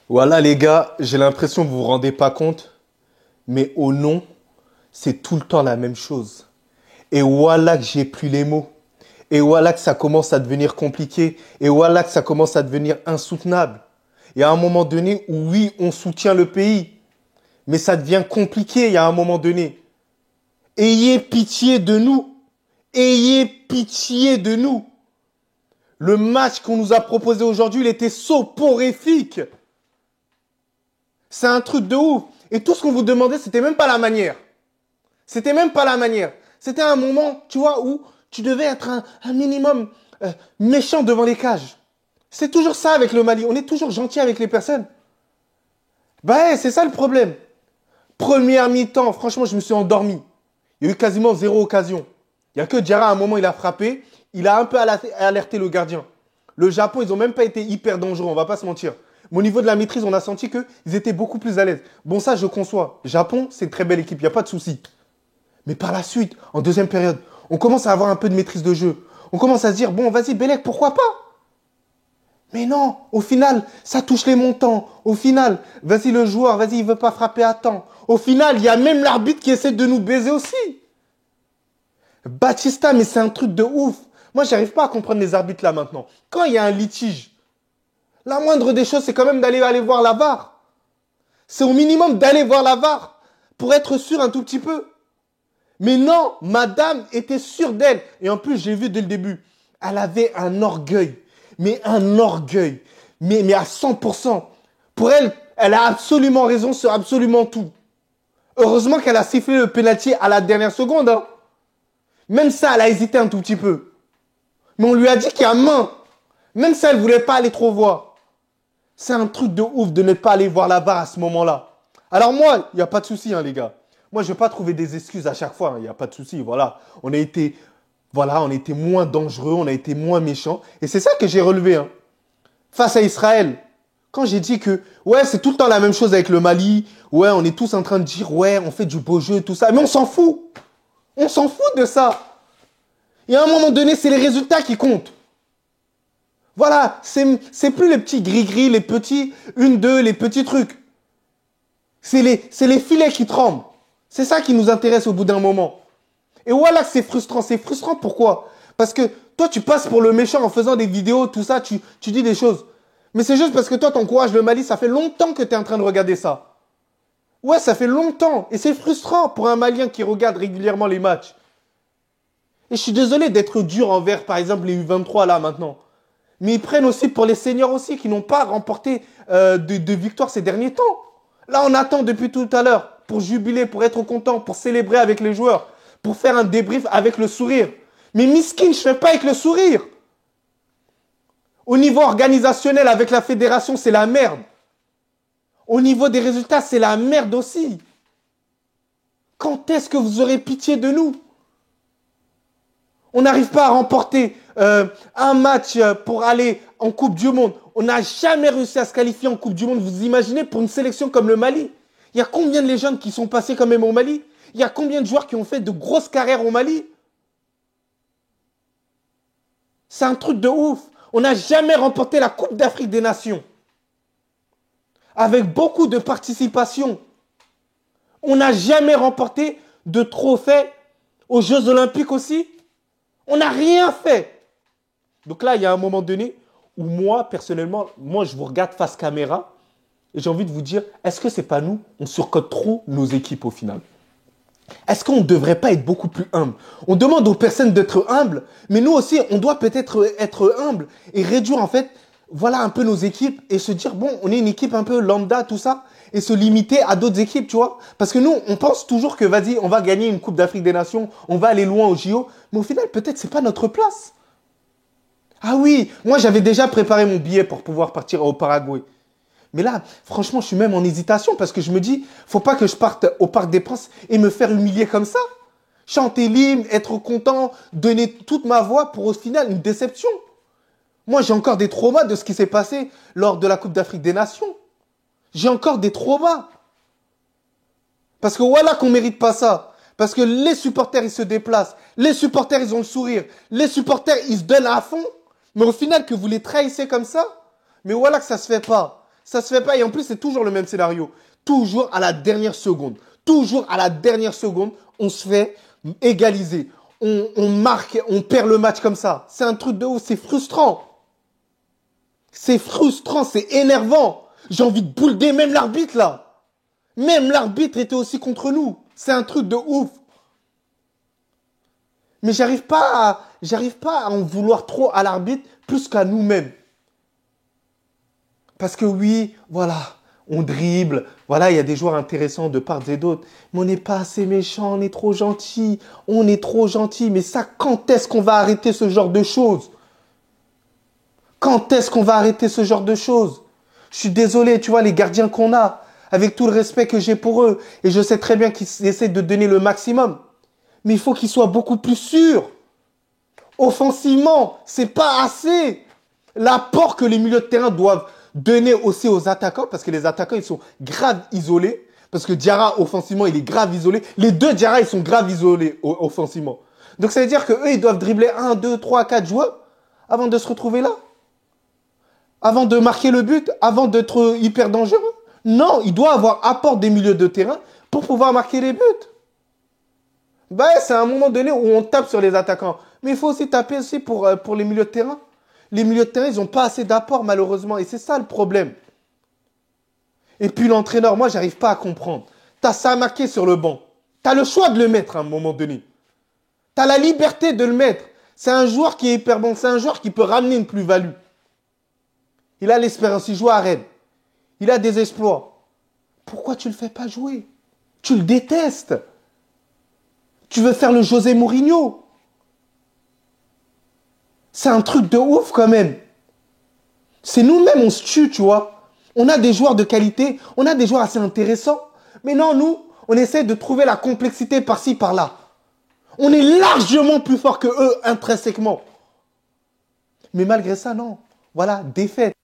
Voilà les gars, j'ai l'impression que vous vous rendez pas compte, mais au nom, c'est tout le temps la même chose. Et voilà que j'ai plus les mots. Et voilà que ça commence à devenir compliqué. Et voilà que ça commence à devenir insoutenable. Et à un moment donné, où oui, on soutient le pays, mais ça devient compliqué il y a un moment donné. Ayez pitié de nous. Ayez pitié de nous. Le match qu'on nous a proposé aujourd'hui, il était soporifique. C'est un truc de ouf. Et tout ce qu'on vous demandait, c'était même pas la manière. C'était même pas la manière. C'était un moment, tu vois, où tu devais être un minimum méchant devant les cages. C'est toujours ça avec le Mali. On est toujours gentil avec les personnes. Bah ouais, c'est ça le problème. Première mi-temps, franchement, je me suis endormi. Il y a eu quasiment zéro occasion. Il n'y a que Diarra, à un moment, il a frappé. Il a un peu alerté le gardien. Le Japon, ils n'ont même pas été hyper dangereux, on va pas se mentir. Mais au niveau de la maîtrise, on a senti qu'ils étaient beaucoup plus à l'aise. Bon, ça, je conçois. Japon, c'est une très belle équipe, il n'y a pas de souci. Mais par la suite, en deuxième période, on commence à avoir un peu de maîtrise de jeu. On commence à se dire, bon, vas-y, Bellec, pourquoi pas? Mais non, au final, ça touche les montants. Au final, vas-y le joueur, vas-y, il veut pas frapper à temps. Au final, il y a même l'arbitre qui essaie de nous baiser aussi. Batista, mais c'est un truc de ouf. Moi, j'arrive pas à comprendre les arbitres là maintenant. Quand il y a un litige, la moindre des choses, c'est quand même d'aller voir la VAR. C'est au minimum d'aller voir la VAR pour être sûr un tout petit peu. Mais non, madame était sûre d'elle. Et en plus, j'ai vu dès le début, elle avait un orgueil. Mais un orgueil. Mais à 100%. Pour elle, elle a absolument raison sur absolument tout. Heureusement qu'elle a sifflé le penalty à la dernière seconde. Hein. Même ça, elle a hésité un tout petit peu. Mais on lui a dit qu'il y a main. Même ça, elle voulait pas aller trop voir. C'est un truc de ouf de ne pas aller voir la VAR à ce moment-là. Alors moi, il n'y a pas de souci, hein, les gars. Moi, je ne vais pas trouver des excuses à chaque fois. Il n'y a pas de souci. Voilà. On a été moins dangereux, on a été moins méchants. Et c'est ça que j'ai relevé. Hein. Face à Israël, quand j'ai dit que, ouais, c'est tout le temps la même chose avec le Mali. Ouais, on est tous en train de dire, ouais, on fait du beau jeu, tout ça. Mais on s'en fout. On s'en fout de ça. Et à un moment donné, c'est les résultats qui comptent. Voilà, c'est plus les petits gris-gris, les petits 1-2, les petits trucs. C'est les filets qui tremblent. C'est ça qui nous intéresse au bout d'un moment. Et voilà que c'est frustrant. C'est frustrant pourquoi? Parce que toi, tu passes pour le méchant en faisant des vidéos, tout ça, tu dis des choses. Mais c'est juste parce que toi, t'encourages le Mali, ça fait longtemps que tu es en train de regarder ça. Ouais, ça fait longtemps. Et c'est frustrant pour un Malien qui regarde régulièrement les matchs. Et je suis désolé d'être dur envers, par exemple, les U23 là maintenant. Mais ils prennent aussi pour les seniors aussi qui n'ont pas remporté de victoire ces derniers temps. Là, on attend depuis tout à l'heure pour jubiler, pour être content, pour célébrer avec les joueurs, pour faire un débrief avec le sourire. Mais miskin, je ne fais pas avec le sourire. Au niveau organisationnel, avec la fédération, c'est la merde. Au niveau des résultats, c'est la merde aussi. Quand est-ce que vous aurez pitié de nous? On n'arrive pas à remporter un match pour aller en Coupe du Monde. On n'a jamais réussi à se qualifier en Coupe du Monde. Vous imaginez pour une sélection comme le Mali? Il y a combien de légendes qui sont passées quand même au Mali? Il y a combien de joueurs qui ont fait de grosses carrières au Mali? C'est un truc de ouf. On n'a jamais remporté la Coupe d'Afrique des Nations. Avec beaucoup de participation. On n'a jamais remporté de trophée aux Jeux Olympiques aussi. On n'a rien fait. Donc là, il y a un moment donné où moi, personnellement, moi, je vous regarde face caméra et j'ai envie de vous dire, est-ce que c'est pas nous? On surcote trop nos équipes au final. Est-ce qu'on ne devrait pas être beaucoup plus humble? On demande aux personnes d'être humbles, mais nous aussi, on doit peut-être être humble et réduire en fait, voilà un peu nos équipes et se dire, bon, on est une équipe un peu lambda, tout ça, et se limiter à d'autres équipes, tu vois. Parce que nous, on pense toujours que, vas-y, on va gagner une Coupe d'Afrique des Nations, on va aller loin au JO, mais au final, peut-être c'est pas notre place. Ah oui, moi j'avais déjà préparé mon billet pour pouvoir partir au Paraguay. Mais là, franchement, je suis même en hésitation parce que je me dis, faut pas que je parte au Parc des Princes et me faire humilier comme ça. Chanter l'hymne, être content, donner toute ma voix pour au final une déception. Moi, j'ai encore des traumas de ce qui s'est passé lors de la Coupe d'Afrique des Nations. J'ai encore des traumas. Parce que voilà qu'on mérite pas ça. Parce que les supporters, ils se déplacent. Les supporters, ils ont le sourire. Les supporters, ils se donnent à fond. Mais au final, que vous les trahissez comme ça, mais voilà que ça se fait pas. Ça se fait pas. Et en plus, c'est toujours le même scénario. Toujours à la dernière seconde. Toujours à la dernière seconde, on se fait égaliser. On marque, on perd le match comme ça. C'est un truc de ouf. C'est frustrant. C'est frustrant, c'est énervant. J'ai envie de boulder même l'arbitre là. Même l'arbitre était aussi contre nous. C'est un truc de ouf. Mais j'arrive pas à en vouloir trop à l'arbitre plus qu'à nous-mêmes. Parce que oui, voilà, on dribble. Voilà, il y a des joueurs intéressants de part et d'autre. Mais on n'est pas assez méchant, on est trop gentil. On est trop gentil. Mais ça, quand est-ce qu'on va arrêter ce genre de choses? Quand est-ce qu'on va arrêter ce genre de choses? Je suis désolé, tu vois, les gardiens qu'on a, avec tout le respect que j'ai pour eux, et je sais très bien qu'ils essaient de donner le maximum. Mais il faut qu'ils soient beaucoup plus sûrs. Offensivement, c'est pas assez. L'apport que les milieux de terrain doivent donner aussi aux attaquants, parce que les attaquants, ils sont grave isolés. Parce que Diarra, offensivement, il est grave isolé. Les deux Diarra, ils sont grave isolés offensivement. Donc ça veut dire qu'eux, ils doivent dribbler 1, 2, 3, 4 joueurs avant de se retrouver là. Avant de marquer le but, avant d'être hyper dangereux. Non, il doit avoir apport des milieux de terrain pour pouvoir marquer les buts. Ben, c'est à un moment donné où on tape sur les attaquants. Mais il faut aussi taper aussi pour les milieux de terrain. Les milieux de terrain, ils n'ont pas assez d'apport malheureusement. Et c'est ça le problème. Et puis l'entraîneur, moi, j'arrive pas à comprendre. Tu as ça marqué sur le banc. Tu as le choix de le mettre à un moment donné. Tu as la liberté de le mettre. C'est un joueur qui est hyper bon. C'est un joueur qui peut ramener une plus-value. Il a l'espérance, il joue à Rennes. Il a des exploits. Pourquoi tu ne le fais pas jouer? Tu le détestes. Tu veux faire le José Mourinho. C'est un truc de ouf quand même. C'est nous-mêmes, on se tue, tu vois. On a des joueurs de qualité, on a des joueurs assez intéressants. Mais non, nous, on essaie de trouver la complexité par-ci, par-là. On est largement plus fort que eux intrinsèquement. Mais malgré ça, non. Voilà, défaite.